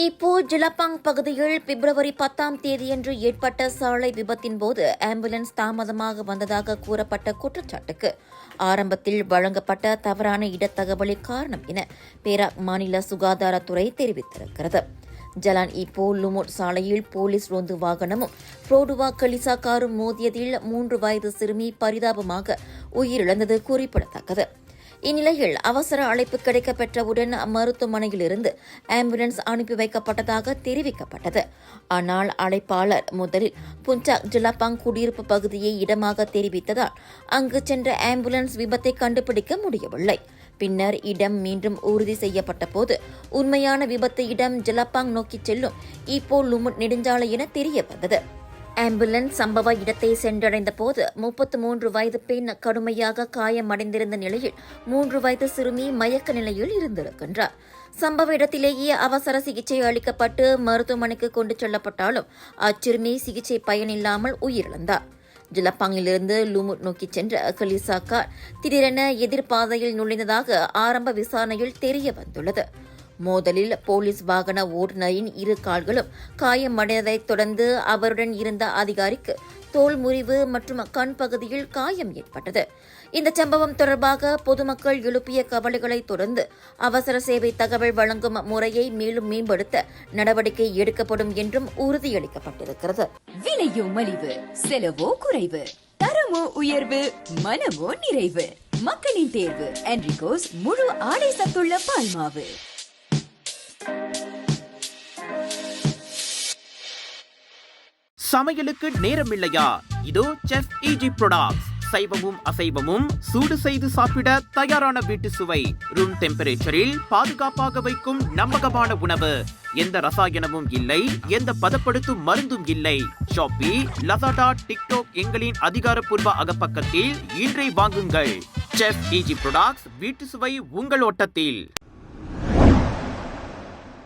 இப்போ ஜிலப்பாங் பகுதியில் பிப்ரவரி 10ஆம் தேதியன்று ஏற்பட்ட சாலை விபத்தின் போது ஆம்புலன்ஸ் தாமதமாக வந்ததாக கூறப்பட்ட குற்றச்சாட்டுக்கு ஆரம்பத்தில் வழங்கப்பட்ட தவறான இடத்தகவலே காரணம் என பேராக் மாநில சுகாதாரத்துறை தெரிவித்திருக்கிறது. ஜலான் இப்போ லுமுட் சாலையில் போலீஸ் ரோந்து வாகனமும் புரோடுவா கலிசா காரும் மோதியதில் 3 வயது சிறுமி பரிதாபமாக உயிரிழந்தது குறிப்பிடத்தக்கது. இந்நிலையில் அவசர அழைப்பு கிடைக்கப்பெற்றவுடன் மருத்துவமனையிலிருந்து ஆம்புலன்ஸ் அனுப்பி வைக்கப்பட்டதாக தெரிவிக்கப்பட்டது. ஆனால் அழைப்பாளர் முதலில் புஞ்சாக் ஜிலப்பாங் குடியிருப்பு பகுதியை இடமாக தெரிவித்ததால் அங்கு சென்ற ஆம்புலன்ஸ் விபத்தை கண்டுபிடிக்க முடியவில்லை. பின்னர் இடம் மீண்டும் உறுதி செய்யப்பட்ட போது உண்மையான விபத்து இடம் ஜிலப்பாங் நோக்கி செல்லும் இப்போ லுமுட் நெடுஞ்சாலை என தெரியவந்தது. ஆம்புலன்ஸ் சம்பவ இடத்தை சென்றடைந்த போது 33 வயது பெண் கடுமையாக காயமடைந்திருந்த நிலையில் 3 வயது சிறுமி மயக்க நிலையில் இருந்திருக்கின்றார். சம்பவ இடத்திலேயே அவசர சிகிச்சை அளிக்கப்பட்டு மருத்துவமனைக்கு கொண்டு செல்லப்பட்டாலும் அச்சிறுமி சிகிச்சை பயனில்லாமல் உயிரிழந்தார். ஜிலப்பாங்கிலிருந்து லுமுட் நோக்கி சென்ற கலிசா கார் திடீரென எதிர்பாதையில் நுழைந்ததாக ஆரம்ப விசாரணையில் தெரிய வந்துள்ளது. மோதலில் போலீஸ் வாகன ஓட்டுநரின் 2 கால்களும் காயமடைந்ததைத் தொடர்ந்து அவருடன் இருந்த அதிகாரிக்கு தோல் முறிவு மற்றும் கண் பகுதியில் காயம் ஏற்பட்டது. இந்த சம்பவம் தொடர்பாக பொதுமக்கள் எழுப்பிய கவலைகளை தொடர்ந்து அவசர சேவை தகவல் வழங்கும் முறையை மேலும் மேம்படுத்த நடவடிக்கை எடுக்கப்படும் என்றும் உறுதியளிக்கப்பட்டிருக்கிறது. விலையோ மலிவு, செலவோ குறைவு, தரமோ உயர்வு, மனமோ நிறைவு. மக்களின் தேர்வு என்ரிகோஸ் முழு ஆடை சத்துள்ள பால்மாவு. சமையலுக்கு நேரம் இல்லையா? இதோ செஃப் ஈஜி ப்ராடக்ட்ஸ். சைவமும் அசைவமும் சூடு செய்து சாப்பிட தயாரான வீட்டு சுவை. ரூம் டெம்பரேச்சரில் பாதுகாப்பாக வைக்கும் நம்பகமான உணவு. எந்த ரசாயனமும் இல்லை, எந்த பதப்படுத்தும் மருந்தும் இல்லை. ஷாப்பி, லசாடா, டிக்டாக் எங்களின் அதிகாரப்பூர்வ அகப்பக்கத்தில் இன்றை வாங்குங்கள். செஃப் ஈஜி ப்ராடக்ட்ஸ், வீட்டு சுவை உங்கள் ஓட்டத்தில்.